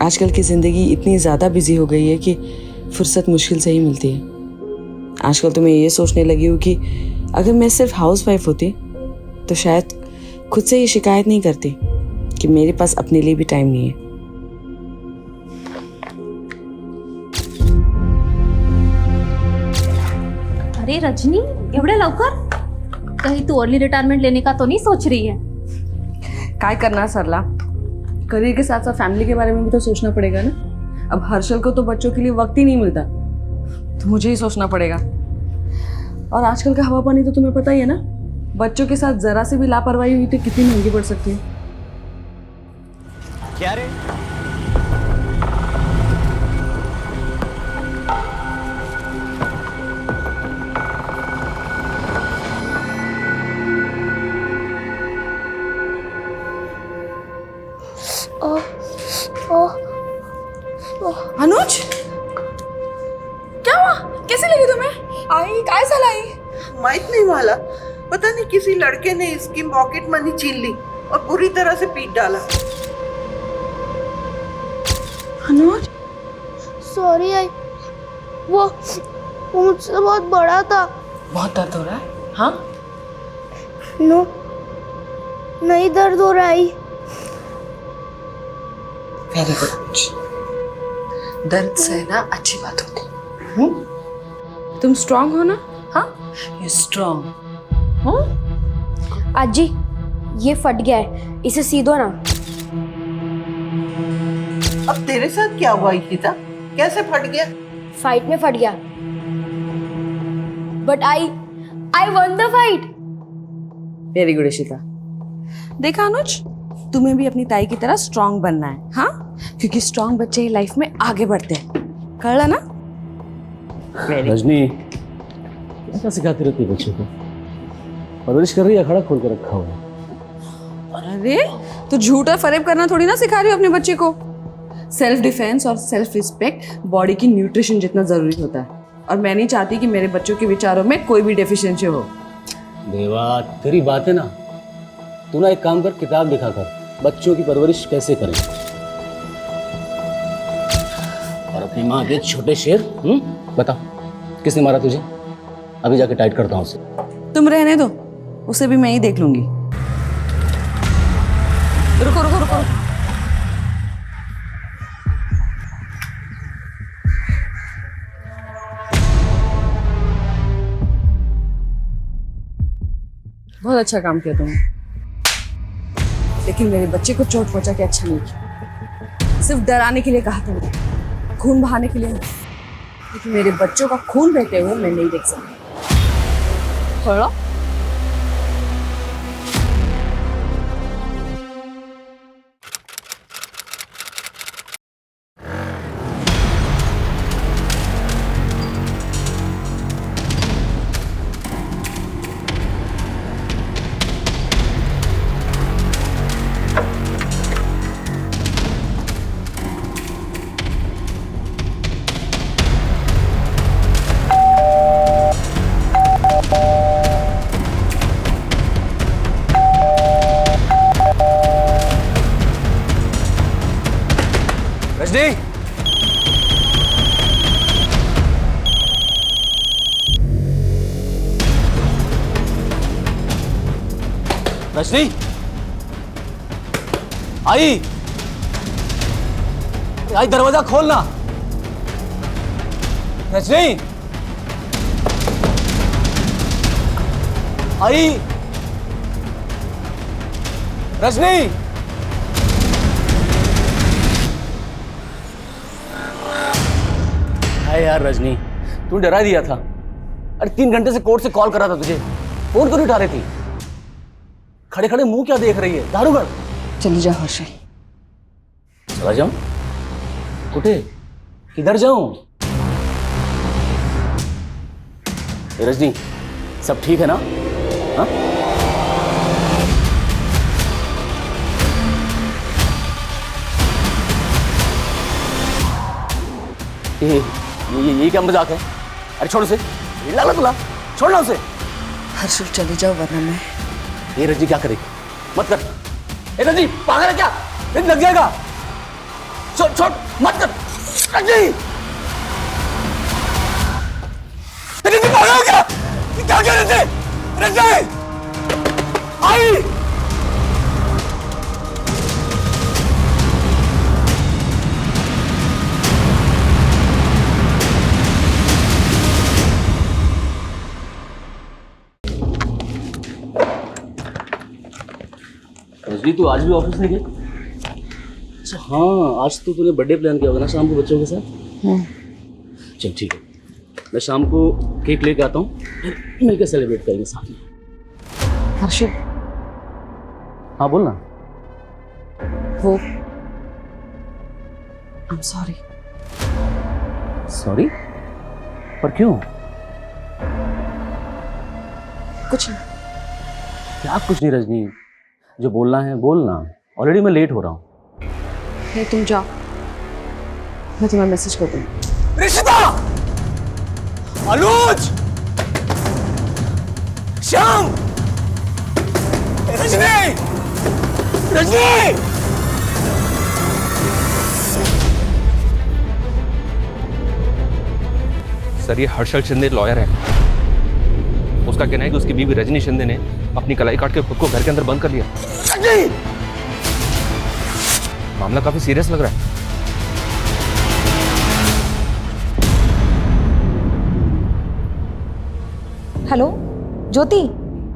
आजकल की ज़िंदगी इतनी ज़्यादा बिजी हो गई है कि फुर्सत मुश्किल से ही मिलती है। आजकल तो मैं ये सोचने लगी हूँ कि अगर मैं सिर्फ हाउस वाइफ होती तो शायद खुद से ये शिकायत नहीं करती कि मेरे पास अपने लिए भी टाइम नहीं है। अरे रजनी, एवढे लवकर? कहीं तू अर्ली रिटायरमेंट लेने का तो नहीं सोच रही है? काय करना सरला, करियर के साथ साथ फैमिली के बारे में भी तो सोचना पड़ेगा ना। अब हर्षल को तो बच्चों के लिए वक्त ही नहीं मिलता, तो मुझे ही सोचना पड़ेगा। और आजकल का हवा पानी तो तुम्हें पता ही है ना, बच्चों के साथ जरा से भी लापरवाही हुई तो कितनी महंगी पड़ सकती है। क्या रे? अनुज, क्या हुआ? कैसे लगी तुम्हें? आई काय झालं आई? माहित नहीं वाला, पता नहीं किसी लड़के ने इसकी पॉकेट मनी छीन ली और बुरी तरह से पीट डाला। अनुज, सॉरी आई, वो मुझसे बहुत बड़ा था। बहुत दर्द हो रहा है? हाँ, नो, नहीं दर्द हो रहा है। वेरी गुड अनुज, दर्द सहना अच्छी बात होती। तुम स्ट्रांग हो ना? हाँ, यू स्ट्रांग। आजी, ये फट गया है, इसे सी दो ना। अब तेरे साथ क्या हुआ इशिता? कैसे फट गया? फाइट में फट गया, but I one the fight. Very good Ishita. देखा अनुज, तुम्हें भी अपनी ताई की तरह स्ट्रांग बनना है। हाँ, क्योंकि स्ट्रांग बच्चे ही लाइफ में आगे बढ़ते हैं। कर ना? रजनी, क्या सिखाती रहती है बच्चे को? परवरिश कर रही है, अखाड़ा खोल कर रखा हुआ है। अरे तो झूठ और फरेब करना थोड़ी ना सिखा रही हो अपने बच्चे को। सेल्फ डिफेंस और सेल्फ रिस्पेक्ट बॉडी की न्यूट्रिशन जितना जरूरी होता है, और मैं नहीं चाहती कि मेरे बच्चों के विचारों में कोई भी डेफिशिएंसी हो। देवा, तेरी बात है ना, तू ना एक काम कर, किताब दिखा कर बच्चों की परवरिश कैसे करें। और अपनी माँ के छोटे शेर। बता, किसने मारा तुझे? अभी जाके टाइट करता हूँ उसे। तुम रहने दो, उसे भी मैं ही देख लूंगी। रुको रुको रुको, बहुत अच्छा काम किया तुमने, लेकिन मेरे बच्चे को चोट पहुंचा के अच्छा नहीं किया। सिर्फ डराने के लिए कहा तुमने, खून बहाने के लिए नहीं। लेकिन मेरे बच्चों का खून बहते हुए मैं नहीं देख सकती। थोड़ा रजनी, रजनी, आई आई, दरवाजा खोलना। रजनी, आई, रजनी। अरे यार रजनी, तू डरा दिया था। अरे 3 घंटे से कोर्ट से कॉल करा था तुझे, फोन क्यों नहीं उठा रही थी? खड़े खड़े मुंह क्या देख रही है? दारूगढ़ चली जा हर्षल। चला जाऊं? कुठे? किधर जाऊं? ए रजनी, सब ठीक है ना? हाँ? ये क्या मजाक है? अरे छोड़ उसे, लगा तुला, छोड़ना उसे। हर्षल चले जाओ वरना मैं। ये रजनी क्या करेगी? मत कर। ए रजनी, पागल है क्या? दिन लग जाएगा। छोड़ छोड़ मत कर रजनी। रजनी पागल हो क्या? ये क्या कह रहे थे? रजनी आई। रजनी तू आज भी ऑफिस नहीं गई? अच्छा हाँ, आज तो तूने बर्थडे प्लान किया होगा ना शाम को बच्चों के साथ? चल ठीक है, मैं शाम को केक लेके आता हूँ, मिलकर सेलिब्रेट करेंगे साथ में। हर्षिल, हाँ बोल ना। वो आई एम सॉरी। सॉरी? पर क्यों? कुछ नहीं। क्या कुछ नहीं रजनी, जो बोलना है बोलना। ऑलरेडी मैं लेट हो रहा हूँ। नहीं तुम जाओ, मैं तुम्हें मैसेज कर दूँगी। रिश्ता, अनुज, श्याम, रजनी, रजनी। सर ये हर्षल शिंदे लॉयर है। उसका कहना है कि उसकी बीवी रजनी शिंदे ने अपनी कलाई काट के खुद को घर के अंदर बंद कर लिया। रजनी! मामला काफी सीरियस लग रहा है। हेलो ज्योति,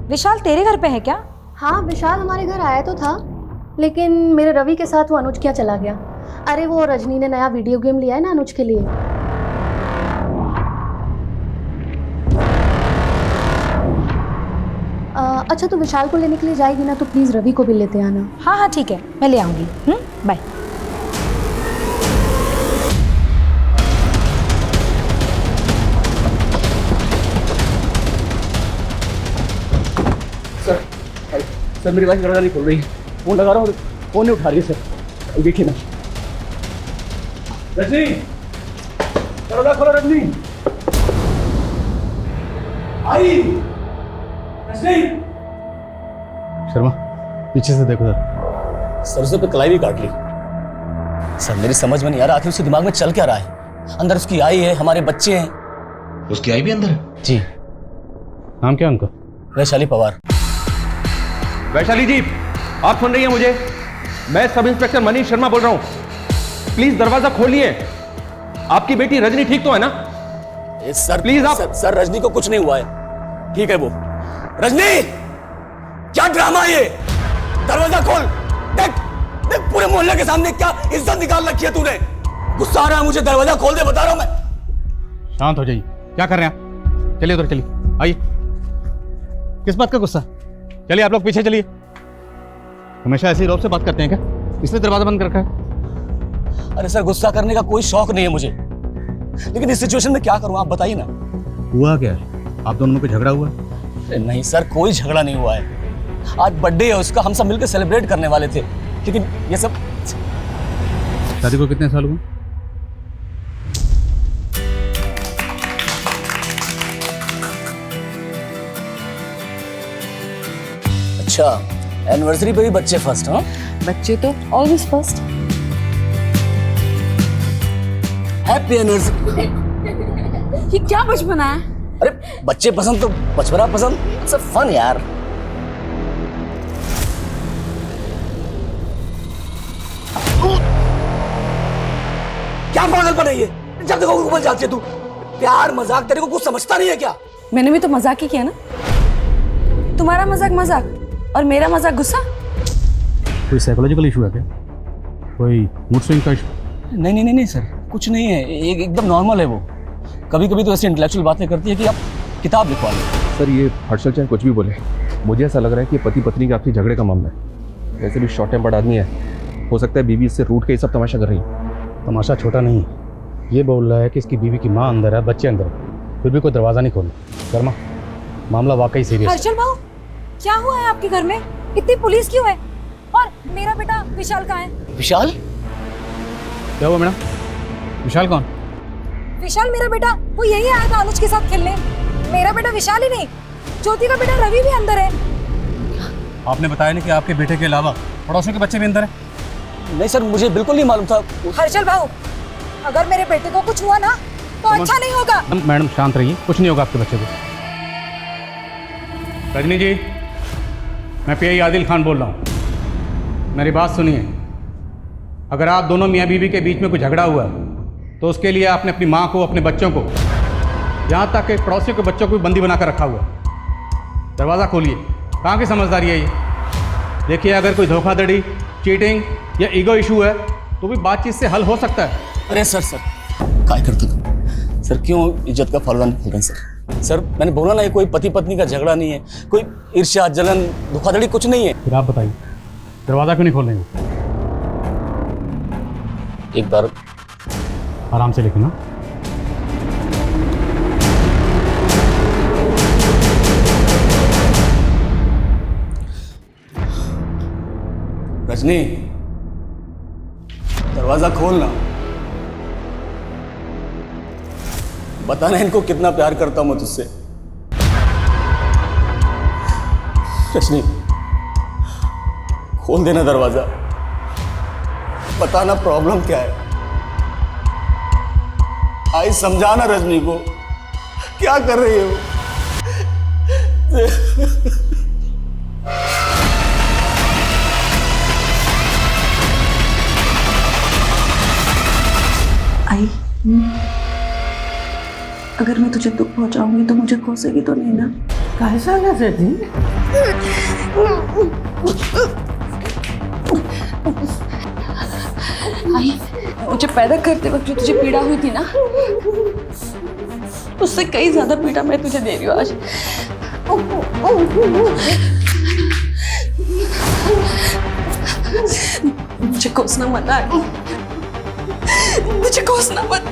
विशाल तेरे घर पे है क्या? हाँ, विशाल हमारे घर आया तो था, लेकिन मेरे रवि के साथ वो अनुज क्या चला गया। अरे वो रजनी ने नया वीडियो गेम लिया है ना अनुज के लिए। अच्छा तो विशाल को लेने के लिए जाएगी ना, तो प्लीज़ रवि को भी लेते आना। हाँ हाँ ठीक है, मैं ले आऊँगी। बाय। सर मेरी वाइफ दरवाजा नहीं खोल रही है। फोन लगा रहा हूँ, फोन नहीं उठा रही है सर। देखिए ना। रजनी, दरवाजा खोलो रजनी। आई रजनी। शर्मा पीछे से देखो सर। सरसों पे कलाई भी काट ली। सर मेरी समझ में नहीं आ रहा आखिर उसके दिमाग में चल क्या रहा है। अंदर उसकी आई है, हमारे बच्चे हैं। उसकी आई भी अंदर है? जी। नाम क्या उनका? वैशाली पवार। वैशाली जी, आप सुन रही हैं मुझे? मैं सब इंस्पेक्टर मनीष शर्मा बोल रहा हूं। प्लीज दरवाजा खोलिए। आपकी बेटी रजनी ठीक तो है ना? सर प्लीज आप। सर रजनी को कुछ नहीं हुआ है, ठीक है वो। रजनी, क्या ड्रामा है ये? दरवाजा खोल। देख देख पूरे मोहल्ले के सामने क्या इज्जत निकाल रखी है तूने। गुस्सा आ रहा है मुझे, दरवाजा खोल दे बता रहा हूं मैं। शांत हो जाइए, क्या कर रहे हैं आप? चलिए उधर, चलिए आइए। किस बात का गुस्सा? चलिए आप लोग पीछे चलिए। हमेशा ऐसे ही रौब से बात करते हैं क्या? इसलिए दरवाजा बंद कर रखा है। अरे सर गुस्सा करने का कोई शौक नहीं है मुझे, लेकिन इस सिचुएशन में क्या करूं आप बताइए ना। हुआ क्या है? आप दोनों में कोई झगड़ा हुआ? नहीं सर, कोई झगड़ा नहीं हुआ है। आज बर्थडे है उसका, हम सब मिलकर सेलिब्रेट करने वाले थे, लेकिन ये सब। शादी को कितने साल हुए? अच्छा, एनिवर्सरी पे भी बच्चे फर्स्ट? हाँ, बच्चे तो ऑलवेज फर्स्ट। Happy anniversary. ये क्या बचपना है? अरे बच्चे पसंद तो बचपना पसंद, इट्स अ फन यार। क्या पागलपन है ये? जब देखो ऊपर जाती है तू। प्यार मजाक तेरे को कुछ समझता नहीं है क्या? मैंने भी तो मजाक ही किया ना। तुम्हारा मजाक मजाक और मेरा मजाक गुस्सा। कोई साइकोलॉजिकल इशू है क्या? कोई मूड स्विंग का इशू? नहीं नहीं नहीं नहीं सर, कुछ नहीं है, एकदम नॉर्मल है वो। कभी कभी तो ऐसी इंटेलेक्चुअल बातें करती है कि आप किताब लिखवा लो। सर ये हर्षल चाहे कुछ भी बोले, मुझे ऐसा लग रहा है कि पति पत्नी का आपसी झगड़े का मामला है। वैसे भी शॉर्ट टेम्पर्ड आदमी है, हो सकता है बीवी इससे रूठ के ये सब तमाशा कर रही है। तमाशा छोटा नहीं है। ये बोल रहा है कि इसकी बीवी की माँ अंदर है, बच्चे अंदर है, फिर भी कोई दरवाज़ा नहीं खोला। शर्मा, मामला वाकई सीरियस है। हर्षल भाऊ, क्या हुआ है आपके घर में? इतनी पुलिस क्यों है? और मेरा बेटा विशाल कहाँ है? विशाल? क्या हुआ मैडम? विशाल कौन? विशाल मेरा बेटा, वो यही आया था अनुज के साथ खेलने। मेरा बेटा विशाल ही नहीं, ज्योति का बेटा रवि भी अंदर है। आपने बताया नहीं कि आपके बेटे के अलावा पड़ोसियों के बच्चे भी अंदर हैं? नहीं सर, मुझे बिल्कुल नहीं मालूम था। हर्षल भाऊ, अगर मेरे बेटे को कुछ हुआ ना तो अच्छा नहीं होगा। मैडम शांत रहिए, कुछ नहीं होगा आपके बच्चे को। रजनी जी, मैं पीआई आदिल खान बोल रहा हूँ। मेरी बात सुनिए, अगर आप दोनों मियाँ बीवी के बीच में कोई झगड़ा हुआ तो उसके लिए आपने अपनी माँ को, अपने बच्चों को, यहाँ तक कि पड़ोसियों के बच्चों को भी बंदी बनाकर रखा हुआ। दरवाज़ा खोलिए। कहाँ की समझदारी है ये? देखिए, अगर कोई धोखाधड़ी, चीटिंग या ईगो इशू है तो भी बातचीत से हल हो सकता है। अरे सर काय करते तुम? सर क्यों इज्जत का फलदान खोल रहे हैं सर? सर मैंने बोला ना, ये कोई पति पत्नी का झगड़ा नहीं है, कोई ईर्ष्या, जलन, धोखाधड़ी कुछ नहीं है। फिर आप बताइए, दरवाज़ा क्यों नहीं खोल रहे हैं? एक बार आराम से लिखना। रजनी, दरवाजा खोलना। बताना इनको कितना प्यार करता हूं मैं तुझसे। रजनी, खोल देना दरवाजा। बताना प्रॉब्लम क्या है। आई समझाना रजनी को, क्या कर रही है वो। आई, अगर मैं तुझे दुख पहुंचाऊंगी तो मुझे कोसेगी तो नहीं ना? कैसा लगा जी? आई, मुझे पैदा करते वक्त जो तुझे पीड़ा हुई थी ना, उससे कई ज्यादा पीड़ा मैं तुझे दे रही हूँ आज। मुझे कोसना मत आई, मुझे कोसना मत।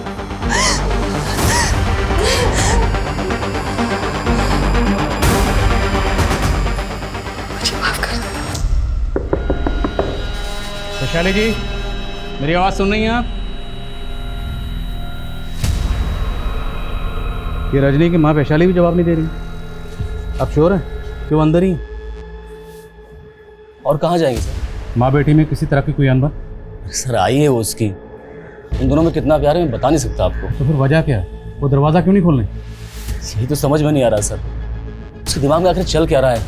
मुझे माफ कर दो। वैशाली जी, मेरी आवाज़ सुन रही हैं आप? ये रजनी की माँ वैशाली भी जवाब नहीं दे रही। आप श्योर हैं कि वो अंदर ही हैं? और कहाँ जाएंगे सर? माँ बेटी में किसी तरह की कोई अनबन? सर आई है वो उसकी, उन दोनों में कितना प्यार है मैं बता नहीं सकता आपको। तो फिर वजह क्या है? वो दरवाज़ा क्यों नहीं खोल रहे? यही तो समझ में नहीं आ रहा सर, उसके दिमाग में आखिर चल क्या रहा है।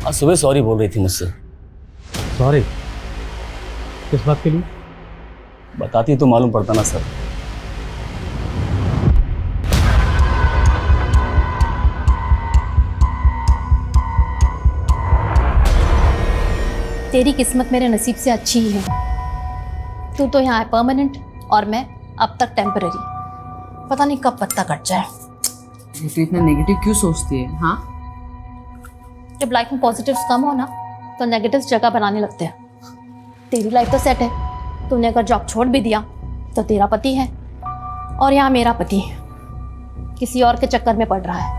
आज सुबह सॉरी बोल रही थी मुझसे। सॉरी? किस बात के लिए? बताती तो मालूम पड़ता ना सर। तेरी किस्मत मेरे नसीब से अच्छी ही है। तू तो यहाँ है परमानेंट और मैं अब तक टेम्पररी। पता नहीं कब पत्ता कट जाए। तो इतना नेगेटिव क्यों सोचती है? हाँ, जब लाइफ में पॉजिटिव्स कम हो ना तो नेगेटिव्स जगह बनाने लगते हैं। तेरी लाइफ तो सेट है, तूने अगर जॉब छोड़ भी दिया तो तेरा पति है और यहाँ मेरा पति किसी और के चक्कर में पड़ रहा है।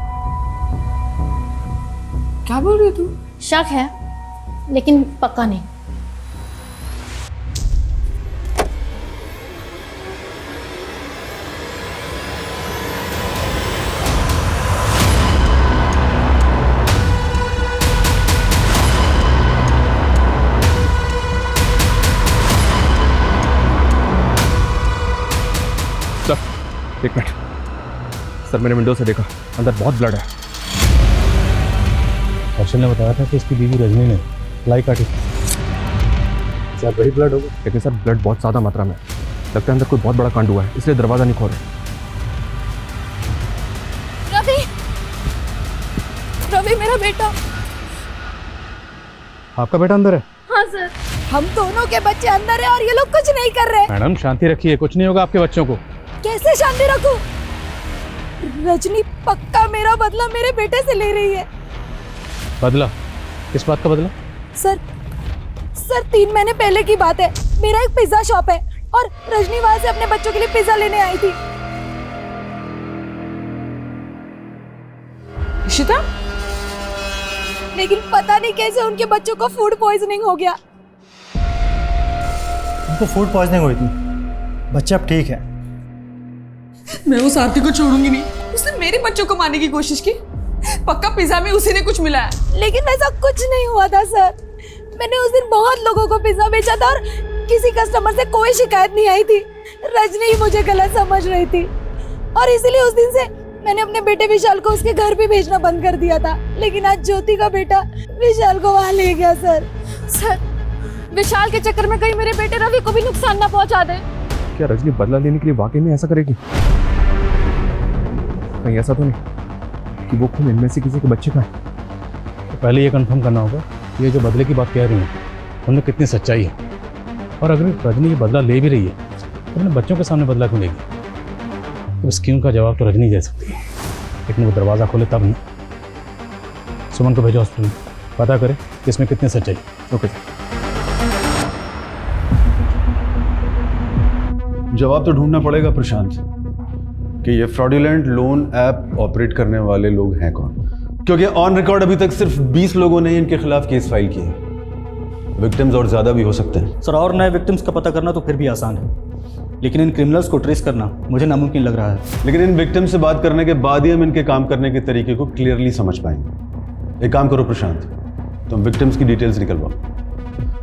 क्या बोल रही है तू? शक है लेकिन पक्का नहीं। सर, एक मिनट। सर, मैंने विंडो से देखा, अंदर बहुत ब्लड है। हर्षल ने बताया था कि इसकी बीवी रजनी ने लाई काटी। सर वही ब्लड होगा? लेकिन सर, ब्लड बहुत ज़्यादा मात्रा में है। लगता है अंदर कोई बहुत बड़ा कांड हुआ है, इसलिए दरवाज़ा नहीं खोल रहे। रवि, रवि मेरा बेटा। आपका बेटा अंदर है? हाँ सर। हम दोनों के बच्चे अंदर है और ये लोग कुछ नहीं कर रहे। मैडम शांति रखिए, कुछ नहीं होगा आपके बच्चों को। कैसे शांति रखूं? रजनी पक्का मेरा बदला मेरे बेटे से ले रही है। बदला? किस बात का बदला? सर 3 महीने पहले की बात है। मेरा एक पिज्जा शॉप है और रजनी वहां से अपने बच्चों के लिए पिज्जा लेने आई थी। इशिता? लेकिन पता नहीं कैसे उनके बच्चों को फूड पॉइजनिंग हो गया। उनको फूड पॉइजनिंग हुई थी, बच्चा अब ठीक है। मैं उस आरती को छोड़ूंगी नहीं। उसने मेरे बच्चों को मारने की कोशिश की। पक्का पिज्जा में उसी ने कुछ मिलाया। लेकिन ऐसा कुछ नहीं हुआ था सर। मैंने उस दिन बहुत लोगों को पिज्जा बेचा था और किसी कस्टमर से कोई शिकायत नहीं आई थी। रजनी ही मुझे गलत समझ रही थी और इसीलिए उस दिन से मैंने अपने बेटे विशाल को उसके घर भी भेजना बंद कर दिया था। लेकिन आज ज्योति का बेटा विशाल को वहां ले गया। सर विशाल के चक्कर में कहीं मेरे बेटे रवि को भी नुकसान ना पहुंचा दे। क्या रजनी बदला लेने के लिए वाकई में ऐसा करेगी? कहीं ऐसा तो नहीं कि वो खून इनमें से किसी के बच्चे का है? तो पहले ये कंफर्म करना होगा कि ये जो बदले की बात कह रही है उनमें कितनी सच्चाई है, और अगर रजनी ये बदला ले भी रही है तो अपने बच्चों के सामने बदला क्यों लेगी? तो इस स्कीम का जवाब तो रजनी दे सकती है, लेकिन वो दरवाज़ा खोले तब नहीं। सुमन को भेजो हॉस्पिटल में, पता करें कि इसमें कितनी सच्चाई। ओके। जवाब तो ढूंढना पड़ेगा प्रशांत कि ये फ्रॉडुलेंट लोन ऐप ऑपरेट करने वाले लोग हैं कौन, क्योंकि ऑन रिकॉर्ड अभी तक सिर्फ 20 लोगों ने इनके खिलाफ केस फाइल किए हैं। विक्टिम्स और ज़्यादा भी हो सकते हैं। सर, और नए विक्टिम्स का पता करना तो फिर भी आसान है, लेकिन इन क्रिमिनल्स को ट्रेस करना मुझे नामुमकिन लग रहा है। लेकिन इन विक्टिम से बात करने के बाद ही हम इनके काम करने के तरीके को क्लियरली समझ पाएंगे। एक काम करो प्रशांत, तुम विक्टिम्स की डिटेल्स निकलवाओ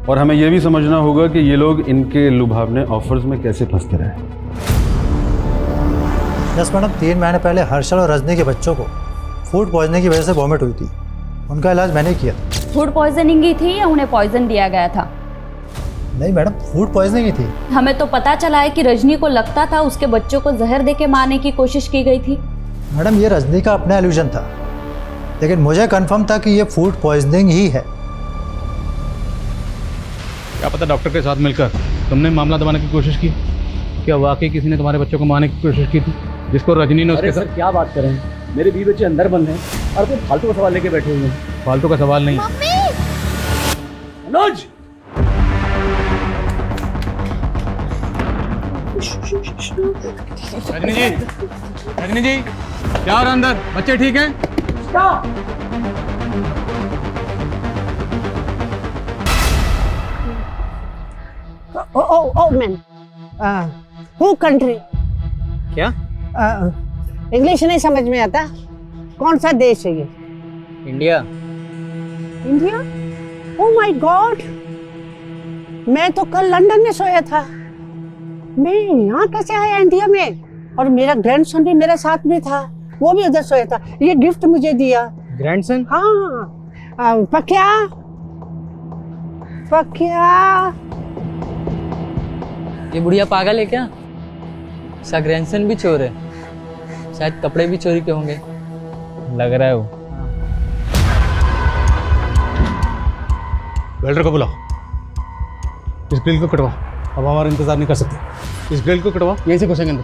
और हमें यह भी समझना होगा कि ये लोग इनके लुभावने ऑफर्स में कैसे फंसते रहे। यस मैडम, 3 महीने पहले हर्षल और रजनी के बच्चों को फूड पॉइजनिंग की वजह से वॉमिट हुई थी। उनका इलाज मैंने किया। फूड पॉइजनिंग ही थी या उन्हें पॉइजन दिया गया था? नहीं मैडम, फूड पॉइजनिंग ही थी। हमें तो पता चला है कि रजनी को लगता था उसके बच्चों को जहर देके मारने की कोशिश की गई थी। मैडम, ये रजनी का अपना एल्यूजन था, लेकिन मुझे कंफर्म था कि ये फूड पॉइजनिंग ही है। क्या पता डॉक्टर के साथ मिलकर तुमने मामला दबाने की कोशिश की? क्या वाकई किसी ने तुम्हारे बच्चों को मारने की कोशिश की थी, जिसको रजनी ने उसके साथ? क्या बात करें, मेरे 20 बच्चे अंदर बंद हैं और तुम फालतू का सवाल लेके बैठे हुए हैं। फालतू का सवाल नहीं। मनोज, रजनी जी, रजनी जी, क्या हो रहा अंदर? बच्चे ठीक हैं? Oh man, who country? क्या? इंग्लिश नहीं समझ में आता। कौन सा देश है ये? India. India? Oh my God, मैं तो कल लंदन में सोया था। मैं यहाँ कैसे आया इंडिया में? और मेरा ग्रैंडसन भी मेरे साथ में था, वो भी उधर सोया था। ये गिफ्ट मुझे दिया। ग्रैंडसन? हाँ, पक्या पक्या। ये बुढ़िया पागल है क्या? इसका ग्रैंडसन भी चोर है, शायद कपड़े भी चोरी के होंगे। लग रहा है वो। वेल्डर को बुलाओ, इस ग्रिल को कटवा। अब हमारा इंतजार नहीं कर सकते। इस ग्रिल को कटवा, यहीं से घुसेंगे अंदर।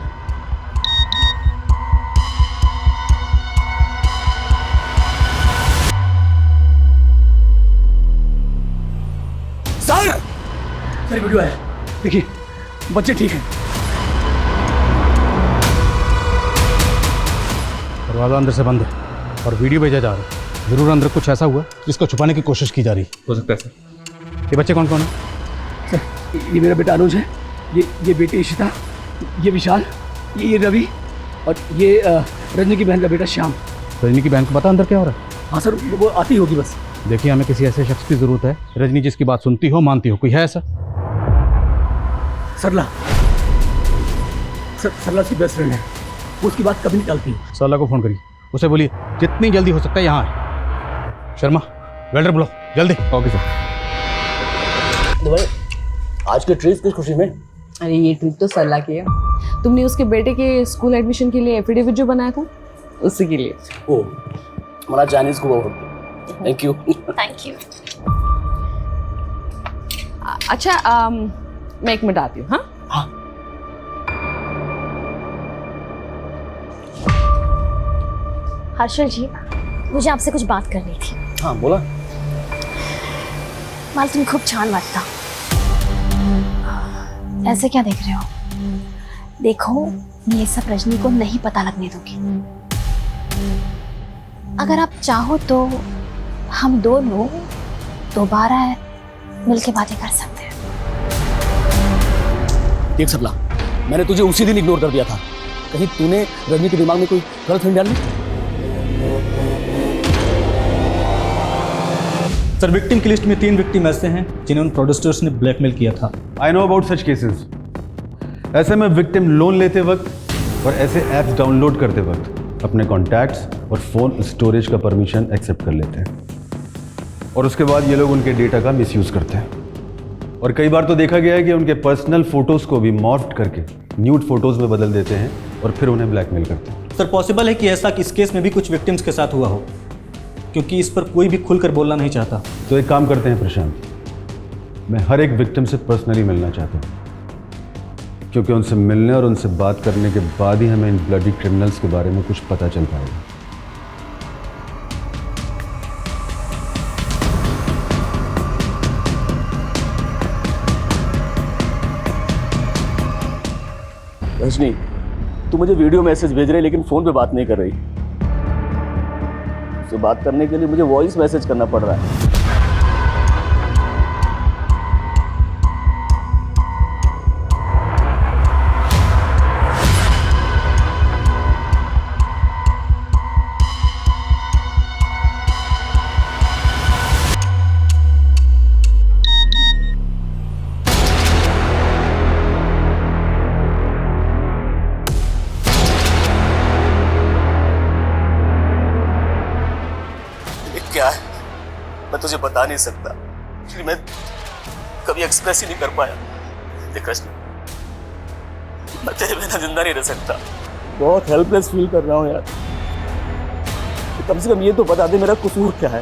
सर वीडियो है, देखिए बच्चे ठीक हैं। दरवाजा अंदर से बंद है और वीडियो भेजा जा रहा है। जरूर अंदर कुछ ऐसा हुआ जिसको छुपाने की कोशिश की जा रही है। हो सकता है सर। ये बच्चे कौन कौन है? सर, ये मेरा बेटा अनुज है, ये बेटी इशिता, ये विशाल, ये रवि और ये रजनी की बहन का बेटा श्याम। रजनी की बहन को पता अंदर क्या हो रहा है? हाँ सर, वो आती होगी बस। देखिए, हमें किसी ऐसे शख्स की जरूरत है रजनी जिसकी बात सुनती हो, मानती हो। कोई है ऐसा? सरला, सरला उसकी बेस्ट फ्रेंड है, वो उसकी बात कभी नहीं टालती है। सरला को फोन करिए, उसे बोलिए जितनी जल्दी हो सकता है यहाँ आए। शर्मा, वेल्डर बुलाओ जल्दी। Okay sir. तो भाई, आज के ट्रिप किस खुशी में? अरे ये ट्रिप तो सरला की है। तुमने उसके बेटे के स्कूल एडमिशन के लिए एफिडेविट जो बनाया था, उसी के लिए। ओ, हमारा चाइनीज को थैंक यू। Thank you. अच्छा, मैं 1 मिनट आती हूँ। हाँ हाँ। हर्षल जी, मुझे आपसे कुछ बात करनी थी। हाँ बोला। मला तुम्ही खूप छान वाटता। ऐसे क्या देख रहे हो? देखो, मैं ये सब रजनी को नहीं पता लगने दूंगी। अगर आप चाहो तो हम दोनों दोबारा मिलके बातें कर सकते हैं। देख सबला, मैंने तुझे उसी दिन इग्नोर कर दिया था। कहीं तूने रजनी के दिमाग में कोई गलत फहमी डाल ली? सर विक्टिम की लिस्ट में 3 विक्टिम ऐसे हैं जिन्हें उन प्रोड्यूसर्स ने ब्लैकमेल किया था। I know about such cases. ऐसे में विक्टिम लोन लेते वक्त और ऐसे ऐप्स डाउनलोड करते वक्त अपने कॉन्टैक्ट्स और फ़ोन स्टोरेज का परमिशन एक्सेप्ट कर लेते हैं और उसके बाद ये लोग उनके डेटा का मिसयूज़ करते हैं। और कई बार तो देखा गया है कि उनके पर्सनल फ़ोटोज़ को भी मॉर्फ्ड करके न्यूड फोटोज़ में बदल देते हैं और फिर उन्हें ब्लैकमेल करते हैं। सर पॉसिबल है कि ऐसा इस केस में भी कुछ विक्टिम्स के साथ हुआ हो, क्योंकि इस पर कोई भी खुलकर बोलना नहीं चाहता। तो एक काम करते हैं प्रशांत, मैं हर एक विक्टिम से पर्सनली मिलना चाहता हूँ, क्योंकि उनसे मिलने और उनसे बात करने के बाद ही हमें इन ब्लडी क्रिमिनल्स के बारे में कुछ पता चल पाएगा। रजनी, तू मुझे वीडियो मैसेज भेज रही लेकिन फोन पे बात नहीं कर रही। उससे बात करने के लिए मुझे वॉइस मैसेज करना पड़ रहा है। क्या है मैं तुझे बता नहीं सकता, क्योंकि मैं कभी एक्सप्रेस ही नहीं कर पाया। देख रजनी, मैं तेरे बिना जिंदा नहीं रह सकता। बहुत हेल्पलेस फील कर रहा हूँ यार। तो कम से कम ये तो बता दे मेरा कसूर क्या है,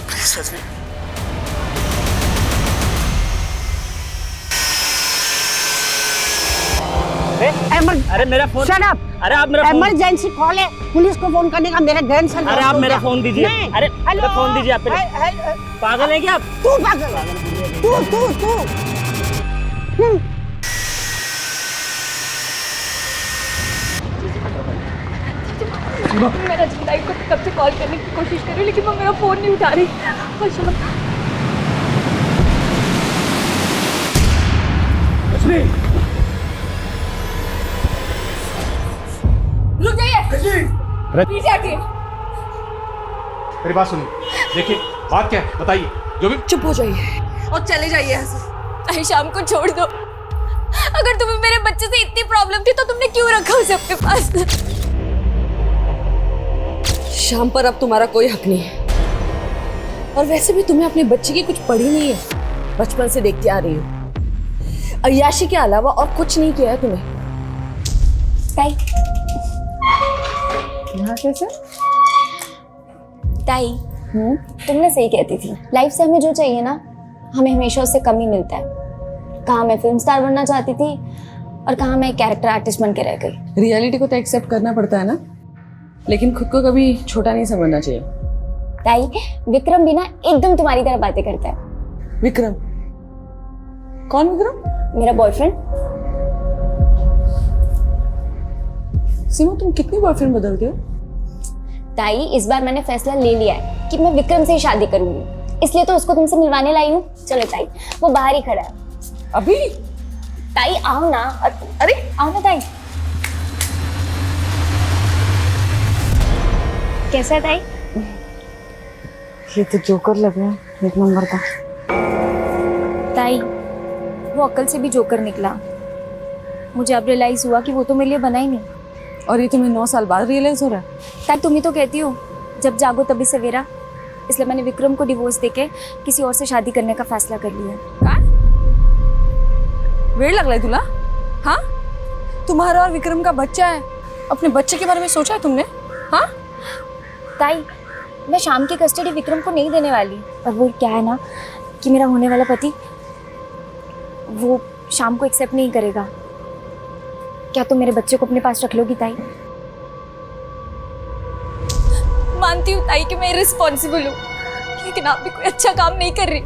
प्लीज रजनी। अरे मेरा फोन। Shut up. अरे आप मेरा इमरजेंसी कॉल है, पुलिस को फोन करने का मेरा ग्रैंडसन। अरे आप मेरा फोन दीजिए। अरे मेरा फोन दीजिए आप। पागल है क्या आप? तू पागल है। तू मैं रजनी ताई को कब से कॉल करने की कोशिश कर रही हूँ, लेकिन वो मेरा फोन नहीं उठा रही। रुक जाइए, पीछे हटिए। मेरी बात सुनिए, देखिए बात क्या है बताइए। जो भी चुप हो जाइए और चले जाइए यहाँ से। शाम को छोड़ दो। अगर तुम्हें मेरे बच्चे से इतनी प्रॉब्लम थी तो तुमने क्यों रखा उसे अपने पास? शाम पर अब तुम्हारा कोई हक नहीं है, और वैसे भी तुम्हें अपने बच्चे की कुछ पड़ी नहीं है। बचपन से देखती आ रही हो, अय्याशी के अलावा और कुछ नहीं किया है तुम्हें। ताई, यहाँ कैसे? ताई, तुमने सही कहती थी, लाइफ से हमें जो चाहिए ना, हमें हमेशा उससे कम ही मिलता है। कहाँ मैं फिल्म स्टार बनना चाहती थी और कहाँ मैं कैरेक्टर आर्टिस्ट बन के रह गई। रियलिटी को तो एक्सेप्ट करना पड़ता है ना, लेकिन खुद को कभी छोटा नहीं समझना चाहिए। ताई, विक्रम भी ना एकदम तुम्हारी तरह बातें करता है। विक्रम? कौन विक्रम? मेरा बॉयफ्रेंड। सीमा, तुम कितनी बॉयफ्रेंड बदलते हो? ताई, इस बार मैंने फैसला ले लिया है कि मैं विक्रम से ही शादी करूंगी, इसलिए तो उसको तुमसे मिलवाने लाई हूँ। चलो ताई, वो बाहर ही खड़ा है। अभी? ताई आओ ना। अरे आओ ना ताई। कैसा है ताई? ये तो जोकर लग रहा है, एक नंबर का। ताई, वो अक्ल से भी जोकर निकला। मुझे अब रियलाइज हुआ कि वो तो मेरे लिए बना ही नहीं। और ये तुम्हें 9 साल बाद रियलाइज हो रहा है? ताई, तुम ही तो कहती हो जब जागो तभी सवेरा, इसलिए मैंने विक्रम को डिवोर्स देके किसी और से शादी करने का फैसला कर लिया। क्या? वेड़ लग रहा है तुला? हाँ, तुम्हारा और विक्रम का बच्चा है, अपने बच्चे के बारे में सोचा है तुमने? हाँ ताई, मैं शाम की कस्टडी विक्रम को नहीं देने वाली। और वो क्या है ना कि मेरा होने वाला पति वो शाम को एक्सेप्ट नहीं करेगा। क्या तुम मेरे बच्चे को अपने पास रख लोगी ताई? मानती हूँ ताई कि मैं इररिस्पॉन्सिबल हूँ, लेकिन आप भी कोई अच्छा काम नहीं कर रही।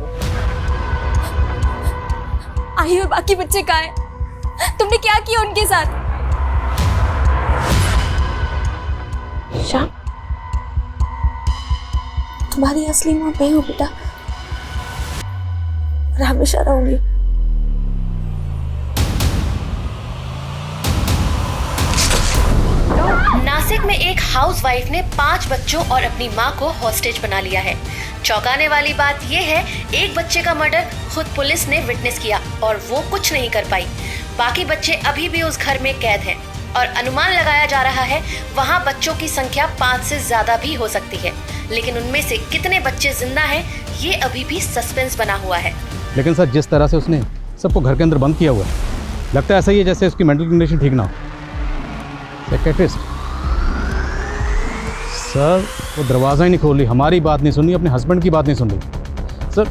आई और बाकी बच्चे कहाँ हैं? तुमने क्या किया उनके साथ? शाम, तुम्हारी असली माँ मैं हूँ बेटा, और हमेशा रहूंगी। नासिक में एक हाउसवाइफ ने 5 बच्चों और अपनी मां को हॉस्टेज बना लिया है। चौंकाने वाली बात यह है, एक बच्चे का मर्डर खुद पुलिस ने विटनेस किया और वो कुछ नहीं कर पाई। बाकी बच्चे अभी भी उस घर में कैद हैं और अनुमान लगाया जा रहा है वहां बच्चों की संख्या 5 से ज्यादा भी हो सकती है, लेकिन उनमें से कितने बच्चे जिंदा हैं ये अभी भी सस्पेंस बना हुआ है। लेकिन सर, जिस तरह से उसने सबको घर के अंदर बंद किया हुआ है, लगता है ऐसा ही है जैसे उसकी मेंटल कंडीशन ठीक ना हो। साइकियाट्रिस्ट सर, वो दरवाज़ा ही नहीं खोल रही, हमारी बात नहीं सुन रही, अपने हस्बैंड की बात नहीं सुन रही सर।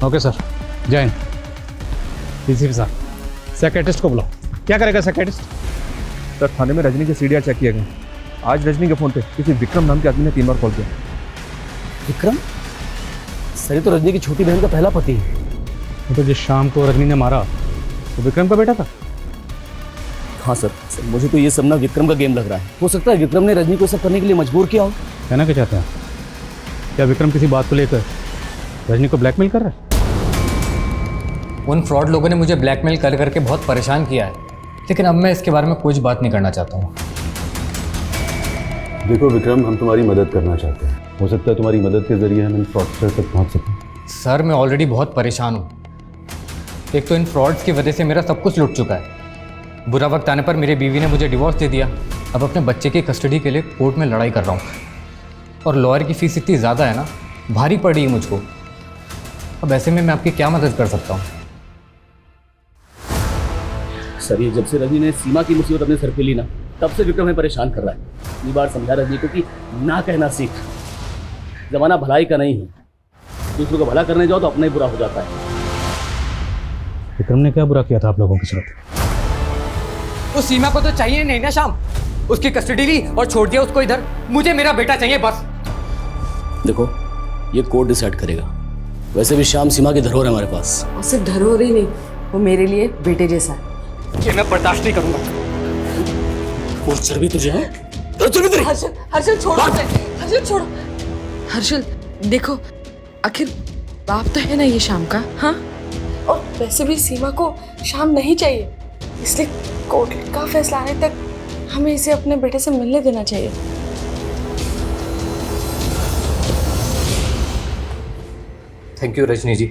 ओके सर, जय हिंद। डीसीपी साहब, साइकियाट्रिस्ट को बुलाओ। क्या करेगा साइकियाट्रिस्ट? सर, थाने में रजनी के सीडीआर चेक किए गए। आज रजनी के फ़ोन पे किसी विक्रम नाम के आदमी ने 3 बार कॉल किया। विक्रम? सर, ये तो रजनी की छोटी बहन का पहला पति है। तो जिस शाम को रजनी ने मारा वो विक्रम का बेटा था? हाँ सर, मुझे तो ये सब ना विक्रम का गेम लग रहा है। हो सकता है विक्रम ने रजनी को सब करने के लिए मजबूर किया हो। कहना क्या चाहते हैं? क्या विक्रम किसी बात को लेकर रजनी को ब्लैकमेल कर रहा है? उन फ्रॉड लोगों ने मुझे ब्लैकमेल कर करके बहुत परेशान किया है, लेकिन अब मैं इसके बारे में कुछ बात नहीं करना चाहता हूँ। देखो विक्रम, हम तुम्हारी मदद करना चाहते हैं। हो सकता है तुम्हारी मदद के जरिए हम इन फ्रॉडस्टर तक पहुँच सकें। सर, मैं ऑलरेडी बहुत परेशान हूँ। एक तो इन फ्रॉड्स की वजह से मेरा सब कुछ लुट चुका है। बुरा वक्त आने पर मेरी बीवी ने मुझे डिवोर्स दे दिया। अब अपने बच्चे की कस्टडी के लिए कोर्ट में लड़ाई कर रहा हूँ, और लॉयर की फ़ीस इतनी ज़्यादा है ना, भारी पड़ रही है मुझको। अब ऐसे में मैं आपकी क्या मदद कर सकता हूँ? सर, ये जब से रजनी ने सीमा की मुसीबत अपने सर पे ली ना, तब से विक्रम हमें परेशान कर रहा है। इतनी बार समझा रजनी को कि ना कहना सीख। जमाना भलाई का नहीं है, दूसरों को भला करने जाओ तो अपना ही बुरा हो जाता है। विक्रम ने क्या बुरा किया था आप लोगों के साथ? उस सीमा को तो चाहिए नहीं ना श्याम, उसकी कस्टडी ली और छोड़ दिया उसको इधर। मुझे मेरा बेटा चाहिए बस। देखो, ये कोर्ट डिसाइड करेगा। वैसे भी श्याम सीमा की धरोहर है हमारे पास। और सिर्फ धरोहर ही नहीं, वो मेरे लिए बेटे जैसा है। ये मैं बर्दाश्त नहीं करूंगा। वो चर्बी तुझे है? हर्षल छोड़ो, हर्षल छोड़ो। हर्षल देखो, आखिर बाप तो है ना ये शाम का। हाँ, और वैसे भी सीमा को शाम नहीं चाहिए, इसलिए कोर्ट का फैसला आने तक हमें इसे अपने बेटे से मिलने देना चाहिए। Thank you Rajni ji.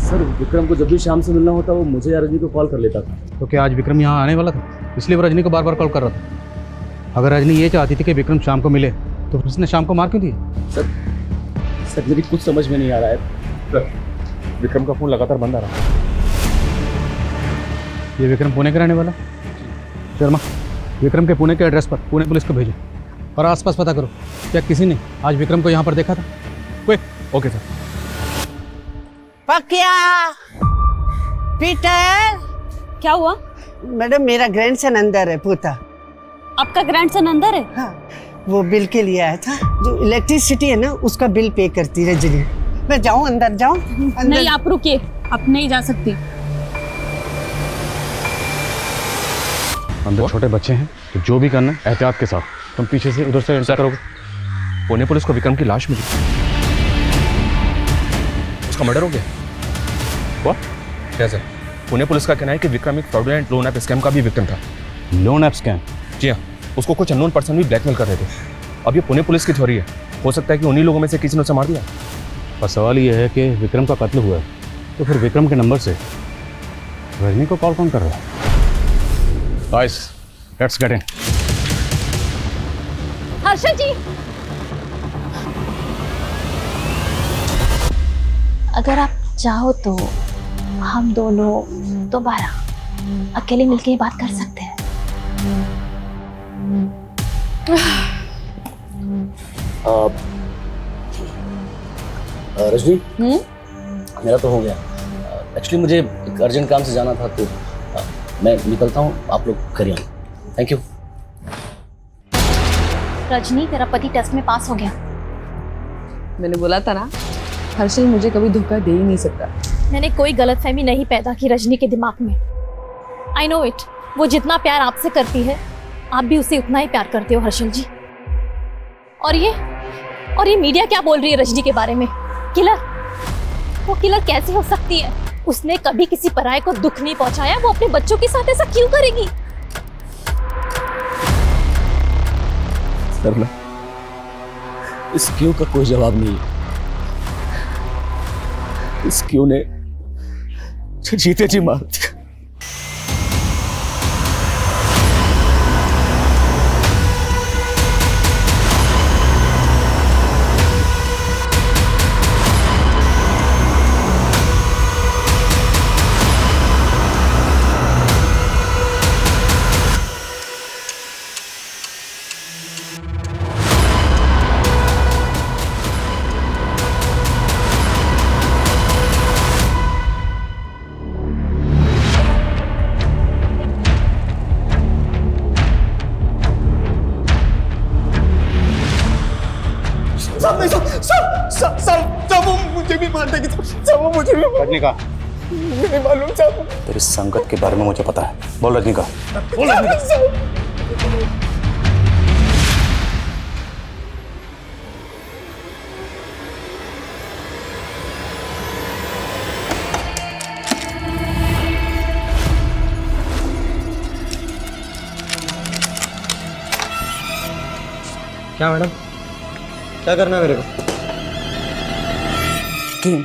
Sir, Vikram को जब भी शाम से मिलना होता वो मुझे या रजनी को कॉल कर लेता था। तो क्या आज विक्रम यहाँ आने वाला था, इसलिए वो रजनी को बार बार कॉल कर रहा था? अगर रजनी ये चाहती थी कि विक्रम शाम को मिले तो उसने शाम को मार क्यों दी? सर, मेरी कुछ समझ में नहीं आ रहा है। सर, विक्रम का फ़ोन लगातार बंद आ रहा है। ये विक्रम पुणे का रहने वाला? शर्मा, विक्रम के पुणे के एड्रेस पर पुणे पुलिस को भेजो और आसपास पता करो क्या किसी ने आज विक्रम को यहाँ पर देखा था। क्विक। Okay sir. पकिया, पीटर। क्या हुआ? मैडम, मेरा ग्रैंडसन अंदर है। पूता, आपका ग्रैंडसन अंदर है? हाँ, वो बिल के लिए आया था। जो इलेक्ट्रिसिटी है ना, उसका बिल पे करती रजनी। मैं जाऊँ अंदर? जाऊँ? नहीं, आप रुकिए, आप नहीं जा सकती। अंदर छोटे बच्चे हैं, तो जो भी करना है एहतियात के साथ। तुम पीछे से उधर से एंटर करोगे। पुणे पुलिस को विक्रम की लाश मिली, उसका मर्डर हो गया। व्हाट? क्या सर? पुणे पुलिस का कहना है कि विक्रम एक फ्रॉडुलेंट लोन ऐप स्कैम का भी विक्टिम था। Loan app scam? जी हाँ, उसको कुछ अननोन पर्सन भी ब्लैकमेल कर रहे थे। अब ये पुणे पुलिस की थ्योरी है, हो सकता है कि उन्हीं लोगों में से किसी ने उसे मार दिया। और सवाल ये है कि विक्रम का कत्ल हुआ है तो फिर विक्रम के नंबर से रजनी को कॉल कौन कर रहा है? Guys, let's get in. Harshal ji, अगर आप चाहो तो हम दोनों दोबारा अकेले मिलके ये बात कर सकते हैं। रजनी, मेरा तो हो गया। एक्चुअली मुझे एक अर्जेंट काम से जाना था, तो मैं निकलता हूँ। आप लोग करिए। Thank you. रजनी, तेरा पति टेस्ट में पास हो गया। मैंने बोला था ना, हर्षल मुझे कभी धोखा दे ही नहीं सकता। मैंने कोई गलतफहमी नहीं पैदा की रजनी के दिमाग में। I know it. वो जितना प्यार आपसे करती है, आप भी उसे उतना ही प्यार करते हो हर्षल जी। और ये मीडिया क्या बोल रही है रजनी के बारे में? किलर? वो किलर कैसे हो सकती है? उसने कभी किसी पराये को दुख नहीं पहुंचाया, वो अपने बच्चों के साथ ऐसा क्यों करेगी? सरला, इस क्यों का कोई जवाब नहीं है। इस क्यों ने जीते जी मार दिया। सब वो मुझे भी मार देगी, सब वो मुझे भी मार। रजनीका, नहीं मालूम साहब। तेरी संगत के बारे में मुझे पता है। बोल रजनीका। बोल रजनीका। क्या मैडम, क्या करना है मेरे को? गेम।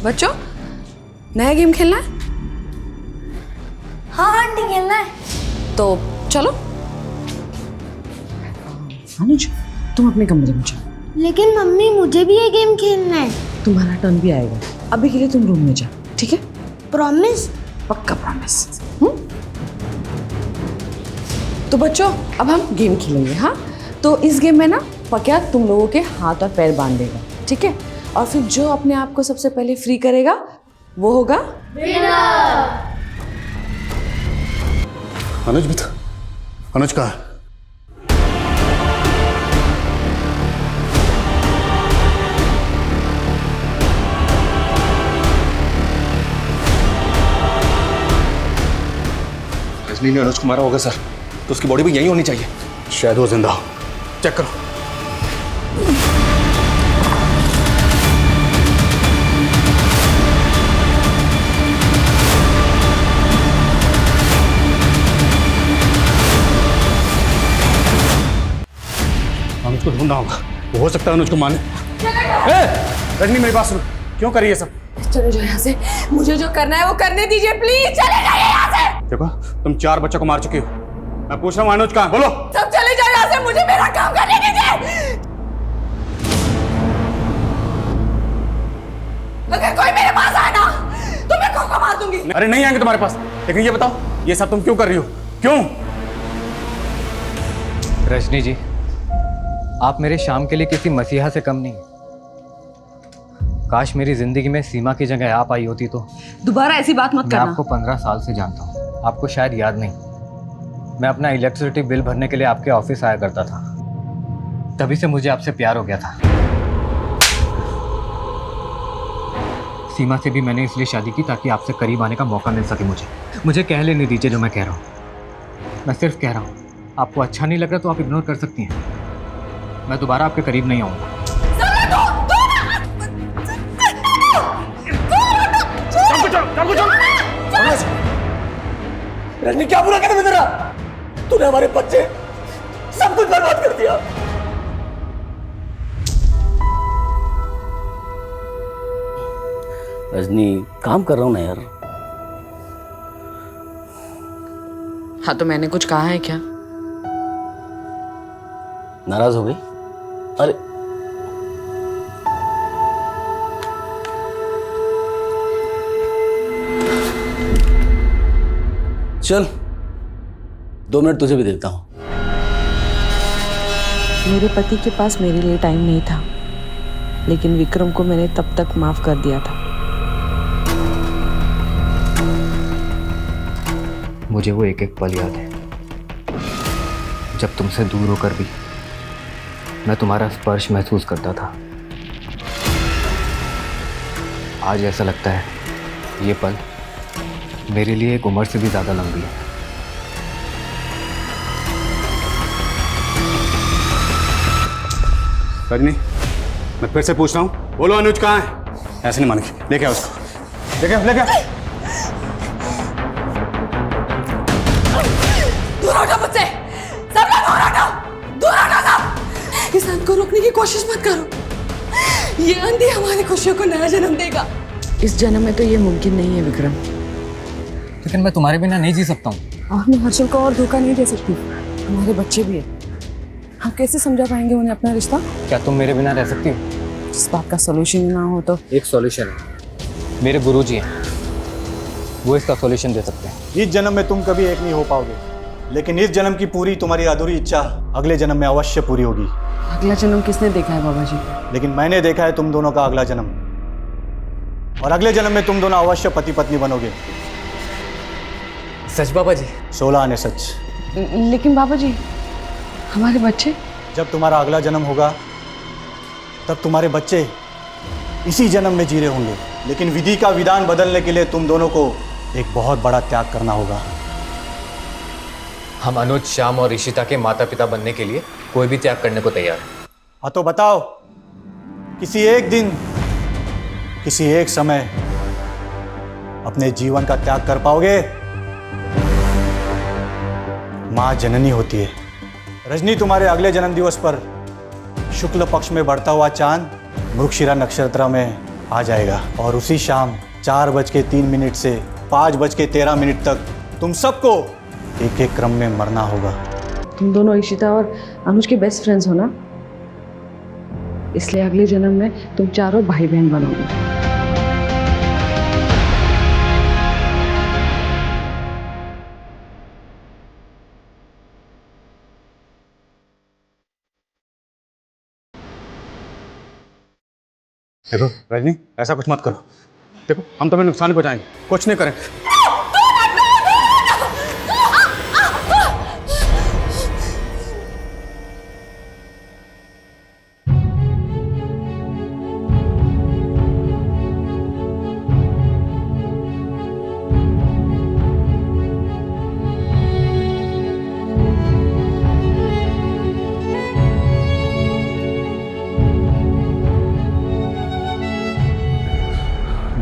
बच्चों, नया गेम खेलना है? हाँ आंटी, खेलना है। तो चलो। अनुज, तुम अपने कमरे में जाओ। लेकिन मम्मी, मुझे भी ये गेम खेलना है। तुम्हारा टर्न भी आएगा। अभी के लिए तुम रूम में जाओ, ठीक है? प्रॉमिस? पक्का प्रॉमिस। तो बच्चों, अब हम गेम खेलेंगे। हाँ, तो इस गेम में ना पक्या तुम लोगों के हाथ और पैर बांध देगा, ठीक है? और फिर जो अपने आप को सबसे पहले फ्री करेगा वो होगा विनर। अनुज भी था। अनुज कहाँ है? रजनी ने अनुज को मारा होगा सर, तो उसकी बॉडी भी यहीं होनी चाहिए। शायद वो जिंदा हो। चेक करो। अनुज को ढूंढना होगा। वो हो सकता है अनुज को मारने। रजनी, मेरी बात सुनो। क्यों करी ये सब? चले जाओ यहाँ से। मुझे जो करना है वो करने दीजिए, प्लीज चले जाइए यहाँ से। देखो, तुम 4 बच्चों को मार चुकी हो। मैं पूछ रहा हूँ अनुज कहाँ? बोलो। सब चले जाओ यहाँ से, मुझे मेरा काम करने दीजिए। अगर कोई मेरे पास आए ना तो मैं खुद को मार दूंगी। अरे नहीं आएंगे तुम्हारे पास। लेकिन ये बताओ, ये सब तुम क्यों कर रही हो? क्यों? रजनी जी, आप मेरे शाम के लिए किसी मसीहा से कम नहीं। काश मेरी जिंदगी में सीमा की जगह आप आई होती तो। दोबारा ऐसी बात मत मैं करना। आपको 15 साल से जानता हूँ, आपको शायद याद नहीं। मैं अपना इलेक्ट्रिसिटी बिल भरने के लिए आपके ऑफिस आया करता था, तभी से मुझे आपसे प्यार हो गया था। सीमा से भी मैंने इसलिए शादी की ताकि आपसे करीब आने का मौका मिल सके। मुझे कह लेने दीजिए जो मैं कह रहा हूँ। मैं सिर्फ कह रहा हूँ, आपको अच्छा नहीं लग रहा तो आप इग्नोर कर सकती हैं। मैं दोबारा आपके करीब नहीं आऊँगा। रजनी, क्या बुरा कर तेरा? तूने हमारे बच्चे सब कुछ बर्बाद कर दिया। रजनी, काम कर रहा हूं ना यार। हाँ, तो मैंने कुछ कहा है क्या? नाराज हो गई? अरे चल, 2 मिनट तुझे भी देता हूं। मेरे पति के पास मेरे लिए टाइम नहीं था, लेकिन विक्रम को मैंने तब तक माफ कर दिया था। मुझे वो एक एक पल याद है जब तुमसे दूर होकर भी मैं तुम्हारा स्पर्श महसूस करता था। आज ऐसा लगता है ये पल मेरे लिए एक उम्र से भी ज्यादा लंबी है। रजनी, मैं फिर से पूछ रहा हूँ, बोलो अनुज कहाँ है? ऐसे नहीं मानेगी। लेके आओ उसको। लेके आओ। चांद को रोकने की कोशिश मत करो। ये आंधी हमारी खुशियों को नया जन्म देगा। इस जन्म में तो ये मुमकिन नहीं है विक्रम। लेकिन मैं तुम्हारे बिना नहीं जी सकता हूँ। और मैं हर्षल को और धोखा नहीं दे सकती। हमारे बच्चे भी हैं। हम कैसे समझा पाएंगे उन्हें अपना रिश्ता? क्या तुम मेरे बिना रह सकती हो? इस बात का सोल्यूशन ना हो तो? एक सॉल्यूशन है, मेरे गुरुजी हैं, वो इसका सॉल्यूशन दे सकते हैं। इस जन्म में तुम कभी एक नहीं हो पाओगे, लेकिन इस जन्म की पूरी तुम्हारी अधूरी इच्छा अगले जन्म में अवश्य पूरी होगी। अगला जन्म किसने देखा है बाबा जी? लेकिन मैंने देखा है तुम दोनों का अगला जन्म, और अगले जन्म में तुम दोनों अवश्य पति पत्नी बनोगे। सच बाबा जी? 16 आने सच। लेकिन बाबा जी हमारे बच्चे? जब तुम्हारा अगला जन्म होगा तब तुम्हारे बच्चे इसी जन्म में जी रहे होंगे, लेकिन विधि का विधान बदलने के लिए तुम दोनों को एक बहुत बड़ा त्याग करना होगा। हम अनुज, श्याम और ऋषिता के माता पिता बनने के लिए कोई भी त्याग करने को तैयार है। हाँ तो बताओ, किसी एक दिन, किसी एक समय अपने जीवन का त्याग कर पाओगे? माँ जननी होती है। रजनी, तुम्हारे अगले जन्म दिवस पर शुक्ल पक्ष में बढ़ता हुआ चांद मृगशिरा नक्षत्र में आ जाएगा, और उसी शाम 4:03 से 5:13 तक तुम सबको एक एक क्रम में मरना होगा। तुम दोनों इशिता और अनुज के बेस्ट फ्रेंड्स हो ना, इसलिए अगले जन्म में तुम चारों भाई बहन बनोगे। देखो रजनी, ऐसा कुछ मत करो। देखो हम तुम्हें नुकसान पहुंचाएंगे, कुछ नहीं करेंगे।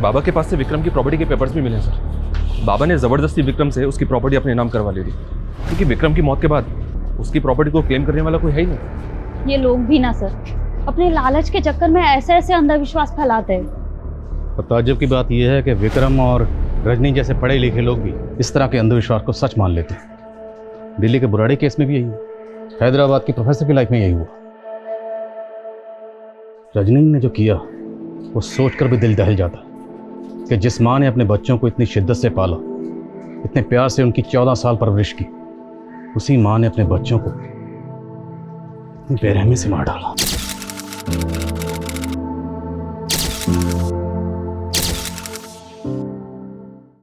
बाबा के पास से विक्रम की प्रॉपर्टी के पेपर्स भी मिले सर। बाबा ने ज़बरदस्ती विक्रम से उसकी प्रॉपर्टी अपने नाम करवा ली थी, क्योंकि विक्रम की मौत के बाद उसकी प्रॉपर्टी को क्लेम करने वाला कोई है ही नहीं। ये लोग भी ना सर अपने लालच के चक्कर में ऐसे ऐसे अंधविश्वास फैलाते हैं। और ताज्जुब की बात यह है कि विक्रम और रजनी जैसे पढ़े लिखे लोग भी इस तरह के अंधविश्वास को सच मान लेते हैं। दिल्ली के बुराड़ी केस में भी यही हुआ, हैदराबाद की प्रोफेसर की लाइफ में यही हुआ। रजनी ने जो किया वो सोचकर भी दिल दहल जाता कि जिस माँ ने अपने बच्चों को इतनी शिद्दत से पाला, इतने प्यार से उनकी 14 साल परवरिश की, उसी माँ ने अपने बच्चों को इतनी बेरहमी से मार डाला।